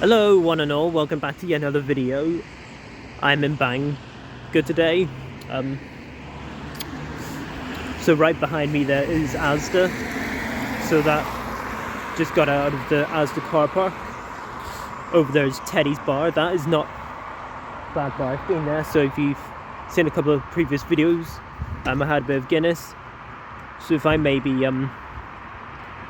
Hello one and all, welcome back to yet another video. I'm in Bangor today. So right behind me there is Asda. So that just got out of the Asda car park. Over there is Teddy's bar. That is not a bad bar. I've been there, so if you've seen a couple of previous videos, I had a bit of Guinness. So if I maybe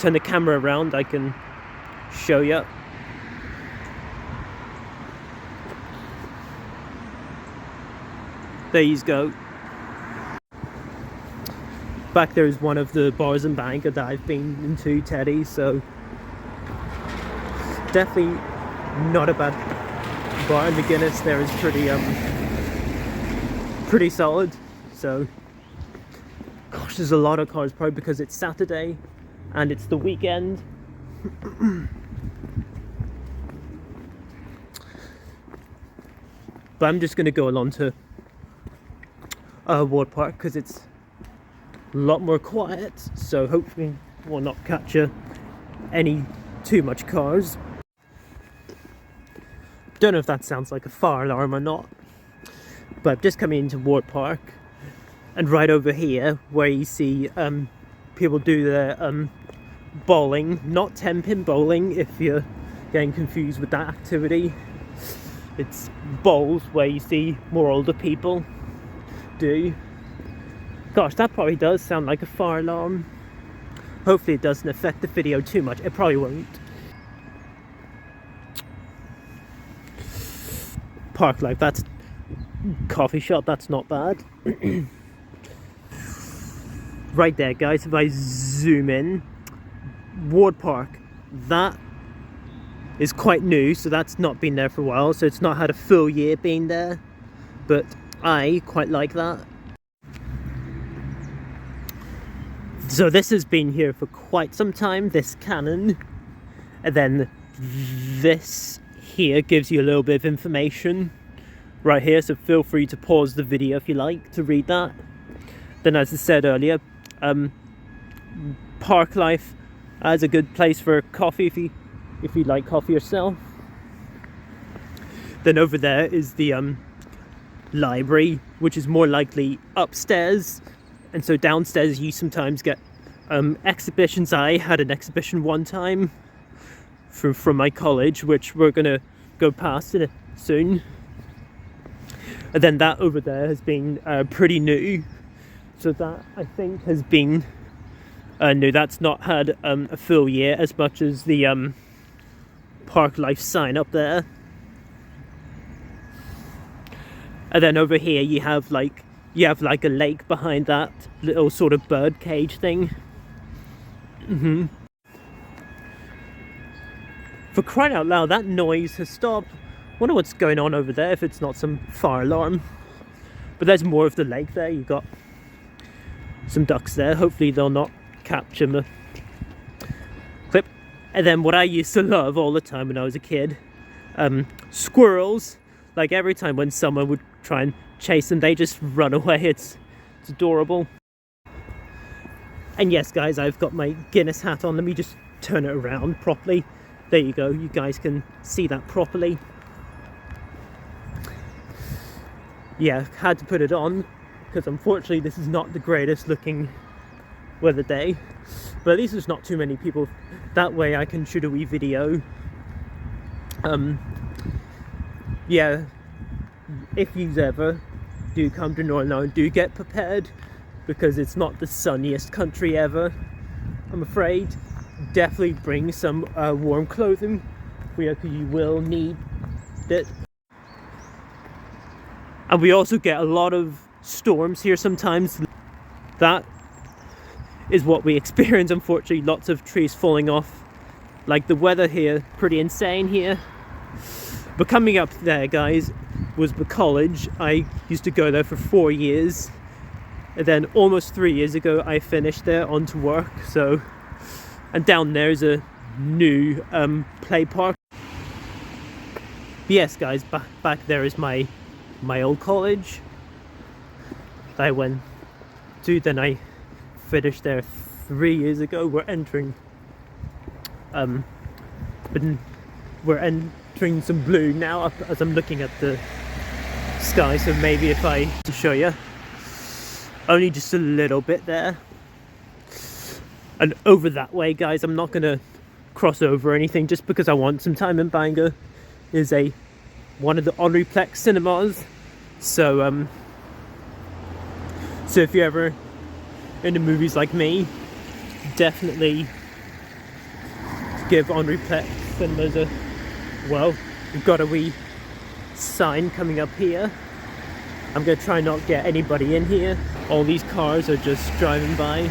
turn the camera around, I can show you. There you go. Back there is one of the bars in Bangor that I've been into, Teddy, so definitely not a bad bar, and the Guinness there is pretty solid. So gosh, there's a lot of cars, probably because it's Saturday and it's the weekend. But I'm just going to go along to Ward Park because it's a lot more quiet, so hopefully we'll not capture any too much cars. Don't know if that sounds like a fire alarm or not, but I'm just coming into Ward Park, and right over here where you see people do their bowling, not 10-pin bowling if you're getting confused with that activity. It's bowls where you see more older people do. Gosh, that probably does sound like a fire alarm. Hopefully it doesn't affect the video too much. It probably won't. Park Life, that's coffee shop, that's not bad. Right there guys, if I zoom in, Ward Park, that is quite new, so that's not been there for a while, so it's not had a full year being there, but I quite like that. So this has been here for quite some time, this cannon, and then this here gives you a little bit of information right here, so feel free to pause the video if you like to read that. Then as I said earlier, Park Life is a good place for coffee if you like coffee yourself. Then over there is the library, which is more likely upstairs, and so downstairs you sometimes get exhibitions. I had an exhibition one time from my college, which we're gonna go past in soon. And then that over there has been pretty new, so that I think has been new. That's not had a full year as much as the Park Life sign up there. And then over here you have like a lake behind that little sort of bird cage thing. For crying out loud, that noise has stopped. Wonder what's going on over there, if it's not some fire alarm. But there's more of the lake there. You've got some ducks there. Hopefully they'll not capture the clip. And then what I used to love all the time when I was a kid, squirrels. Like every time when someone would try and chase them, they just run away. It's adorable. And yes guys, I've got my Guinness hat on. Let me just turn it around properly. There you go, you guys can see that properly. Yeah, had to put it on because unfortunately this is not the greatest looking weather day, but at least there's not too many people. That way I can shoot a wee video. Yeah, if you ever do come to Northern Ireland, do get prepared because it's not the sunniest country ever, I'm afraid. Definitely bring some warm clothing because you will need it. And we also get a lot of storms here sometimes. That is what we experience, unfortunately. Lots of trees falling off. Like the weather here, pretty insane here. But coming up there guys was the college. I used to go there for 4 years, and then almost 3 years ago I finished there on to work. So, and down there is a new play park. But yes guys, back there is my old college that I went to. Then I finished there 3 years ago. We're entering turning some blue now as I'm looking at the sky, so maybe if I to show you, only just a little bit there. And over that way, guys, I'm not gonna cross over or anything just because I want some time in Bangor. Is one of the Onryplex cinemas, so so if you're ever into movies like me, definitely give Onryplex cinemas a well. We've got a wee sign coming up here. I'm gonna try not get anybody in here. All these cars are just driving by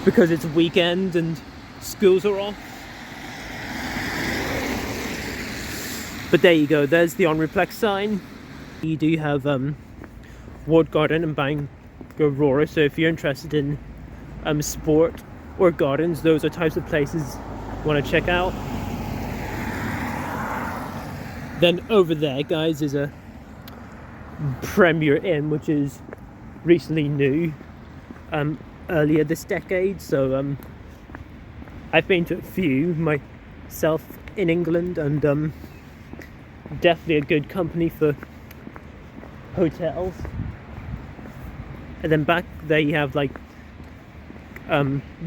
because it's weekend and schools are off. But there you go, there's the Onryplex sign. You do have Ward Garden and Bangor Aurora, so if you're interested in sport or gardens, those are types of places you want to check out. Then over there, guys, is a Premier Inn, which is recently new, earlier this decade. So I've been to a few myself in England, and definitely a good company for hotels. And then back there you have like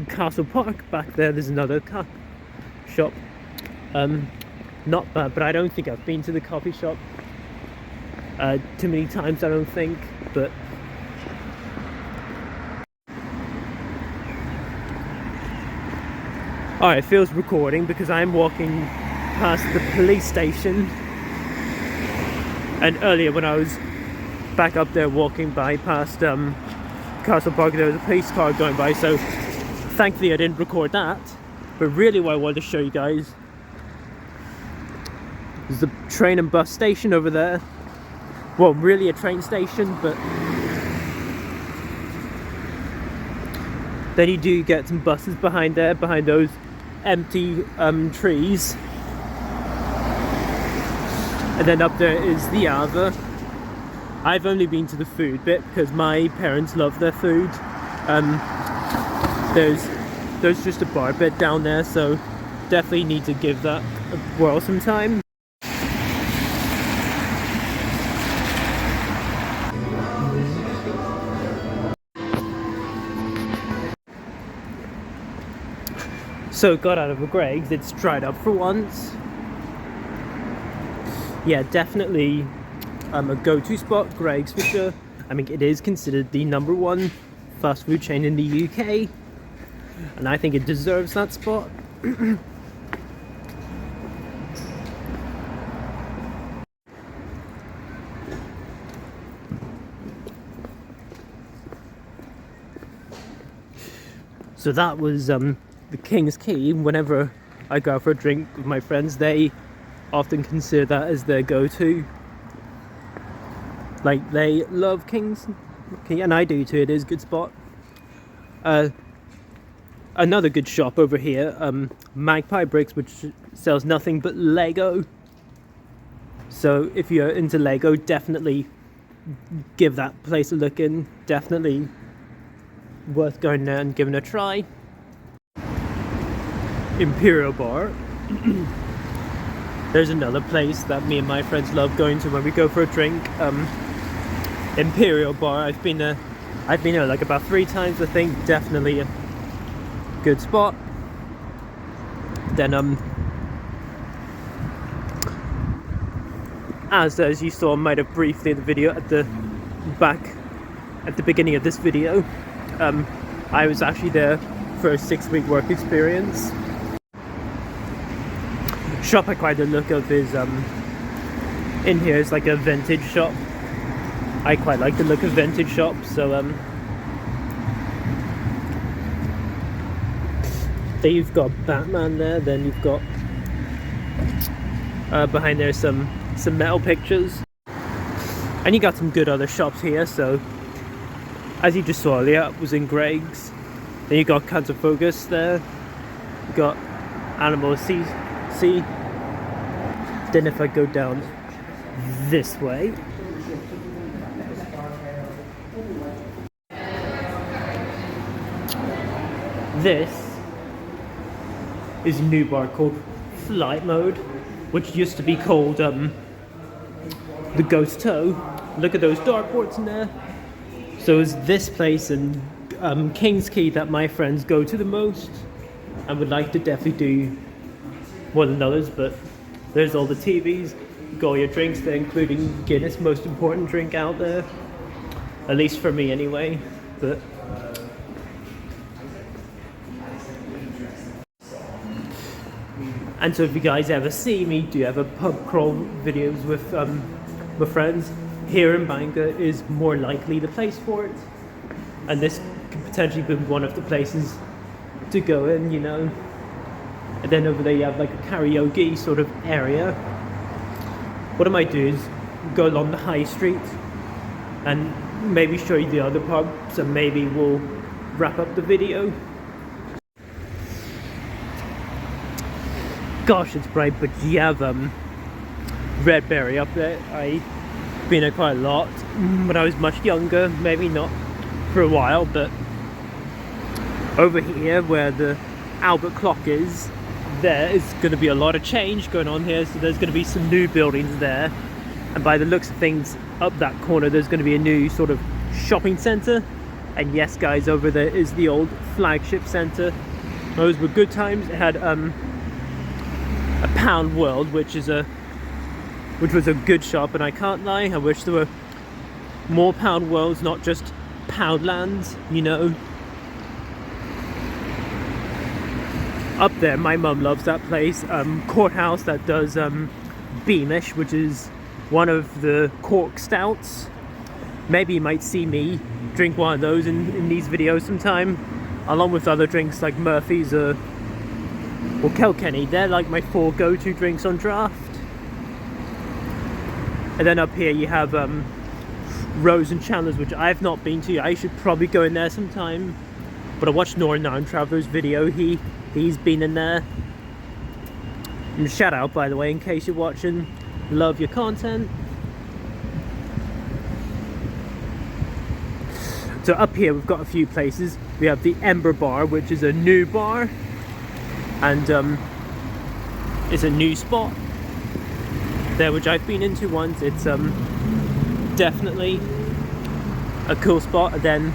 Castle Park. Back there's another shop. Not bad, but I don't think I've been to the coffee shop too many times, I don't think. But alright, it feels recording because I'm walking past the police station, and earlier when I was back up there walking by past Castle Park, there was a police car going by, so thankfully I didn't record that. But really what I wanted to show you guys is the train and bus station over there. Well, really a train station, but then you do get some buses behind there, behind those empty trees. And then up there is the Ava. I've only been to the food bit because my parents love their food. There's just a bar bit down there, so definitely need to give that a whirl sometime. So got out of a Greggs, it's dried up for once. Yeah, definitely a go-to spot, Greggs for sure. I mean, it is considered the #1 fast food chain in the UK, and I think it deserves that spot. So that was the King's Quay. Whenever I go out for a drink with my friends, they often consider that as their go-to. Like, they love King's Quay, and I do too. It is a good spot. Another good shop over here, Magpie Bricks, which sells nothing but Lego. So if you're into Lego, definitely give that place a look in. Definitely worth going there and giving a try. Imperial Bar. There's another place that me and my friends love going to when we go for a drink. Imperial Bar. I've been there like about 3 times, I think. Definitely a good spot. Then as you saw, might have briefly in the video at the beginning of this video, I was actually there for a 6-week work experience. Shop I quite the look of is in here is like a vintage shop. I quite like the look of vintage shops, so there you've got Batman there, then you've got behind there some metal pictures, and you got some good other shops here. So as you just saw earlier, was in Greggs. Then you got Cancer Focus there, you got Animal C. Then if I go down this way, this is a new bar called flight mode, which used to be called the Ghost Toe. Look at those dartboards in there. So it's this place and King's Quay that my friends go to the most and would like to definitely do more than others, but there's all the TVs, got all your drinks there, including Guinness, most important drink out there, at least for me anyway. But and so if you guys ever see me do ever pub crawl videos with my friends, here in Bangor is more likely the place for it, and this could potentially be one of the places to go in, you know. And then over there you have like a karaoke sort of area. What I might do is go along the high street and maybe show you the other pubs, and maybe we'll wrap up the video. Gosh, it's bright, but you have Redberry up there. I've been there quite a lot when I was much younger, maybe not for a while, but over here where the Albert clock is, there is going to be a lot of change going on here, so there's going to be some new buildings there, and by the looks of things up that corner there's going to be a new sort of shopping centre. And yes guys, over there is the old flagship centre. Those were good times. It had a Pound World, which was a good shop, and I can't lie, I wish there were more Pound Worlds, not just Poundlands, you know. Up there, my mum loves that place. Courthouse that does Beamish, which is one of the Cork Stouts. Maybe you might see me drink one of those in these videos sometime, along with other drinks like Murphy's or Kilkenny. They're like my 4 go-to drinks on draft. And then up here you have Rose and Chandler's, which I've not been to. I should probably go in there sometime, but I watched Northern Ireland Traveller's video. He's been in there. And shout out, by the way, in case you're watching, love your content. So up here we've got a few places. We have the Ember Bar, which is a new bar, and it's a new spot there which I've been into once. It's definitely a cool spot. And then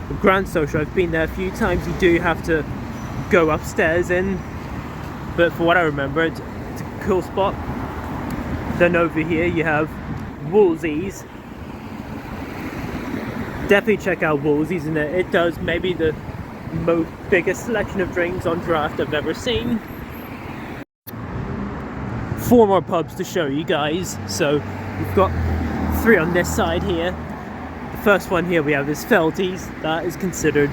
the Grand Social, I've been there a few times. You do have to go upstairs in, but for what I remember, it's a cool spot. Then over here you have Woolsey's. Definitely check out Woolsey's, and it does maybe the biggest selection of drinks on draft I've ever seen. 4 more pubs to show you guys. So we've got 3 on this side here. The first one here we have is Felty's. That is considered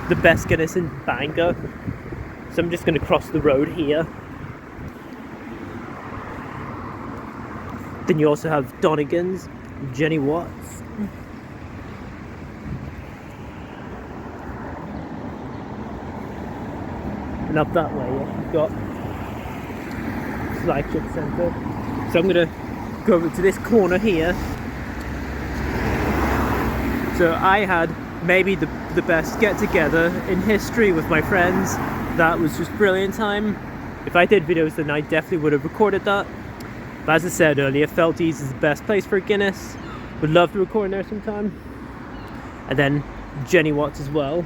the best Guinness in Bangor. So I'm just going to cross the road here. Then you also have Donegan's, Jenny Watts. And up that way, you've got Flagship Centre. So I'm going to go over to this corner here. So I had maybe the best get-together in history with my friends. That was just brilliant time. If I did videos then I definitely would have recorded that. But as I said earlier, Felty's is the best place for Guinness. Would love to record in there sometime. And then Jenny Watts as well.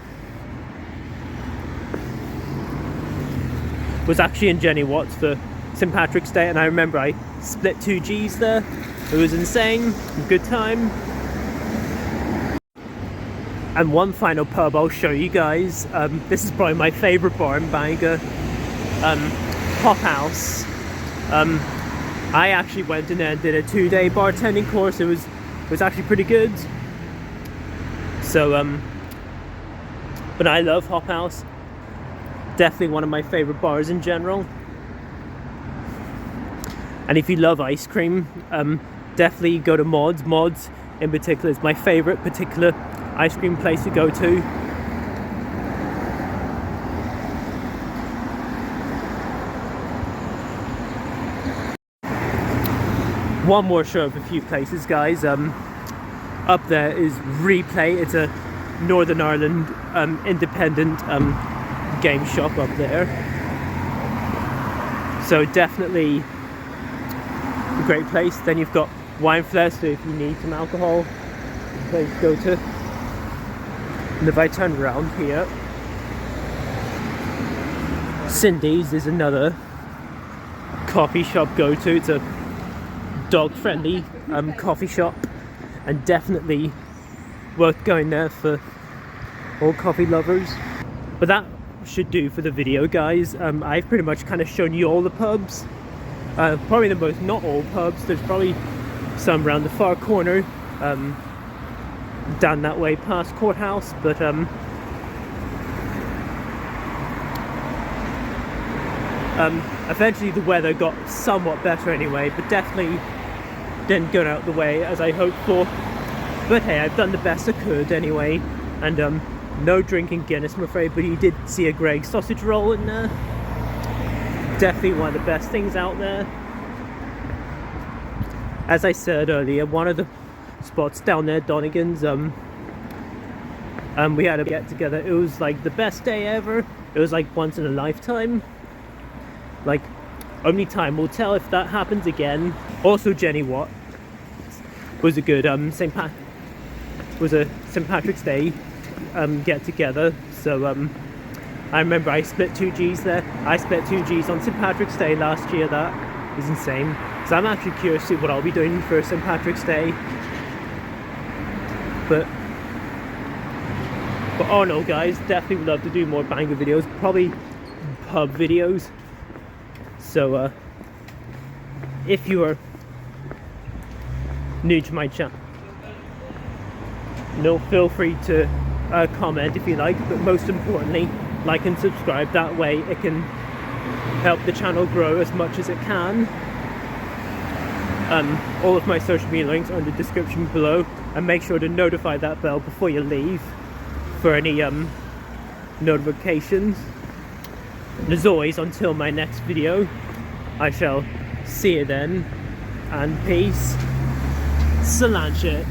Was actually in Jenny Watts for St. Patrick's Day, and I remember I split 2 G's there. It was insane, good time. And one final pub I'll show you guys. This is probably my favourite bar in Bangor, Hop House. I actually went in there and did a 2-day bartending course. It was actually pretty good. So, but I love Hop House. Definitely one of my favourite bars in general. And if you love ice cream, definitely go to Mods. Mods in particular is my favourite particular ice cream place to go to. One more show of a few places, guys. Up there is Replay. It's a Northern Ireland independent game shop up there. So definitely a great place. Then you've got Wine Flesh, so if you need some alcohol, place to go to. And if I turn around here, Cindy's is another coffee shop go-to. It's a dog-friendly coffee shop, and definitely worth going there for all coffee lovers. But that should do for the video, guys. I've pretty much kind of shown you all the pubs. Probably the most, not all pubs, there's probably some around the far corner, down that way past Courthouse, but eventually the weather got somewhat better anyway, but definitely didn't go out the way as I hoped for. But hey, I've done the best I could anyway, and no drinking Guinness, I'm afraid, but you did see a Greg's sausage roll in there. Definitely one of the best things out there. As I said earlier, one of the spots down there, Donegan's, we had a get together. It was like the best day ever. It was like once in a lifetime. Like, only time will tell if that happens again. Also, Jenny Watt was a good St. Patrick's Day get together. So I remember I split 2 G's there. I split 2 G's on St. Patrick's Day last year. That was insane. So I'm actually curious to see what I'll be doing for St. Patrick's Day. But oh no, guys, definitely would love to do more Bangor videos, probably pub videos. So if you are new to my channel, feel free to comment if you like, but most importantly, like and subscribe. That way it can help the channel grow as much as it can. All of my social media links are in the description below, and make sure to notify that bell before you leave for any notifications. And as always, until my next video, I shall see you then, and peace. Salanchit.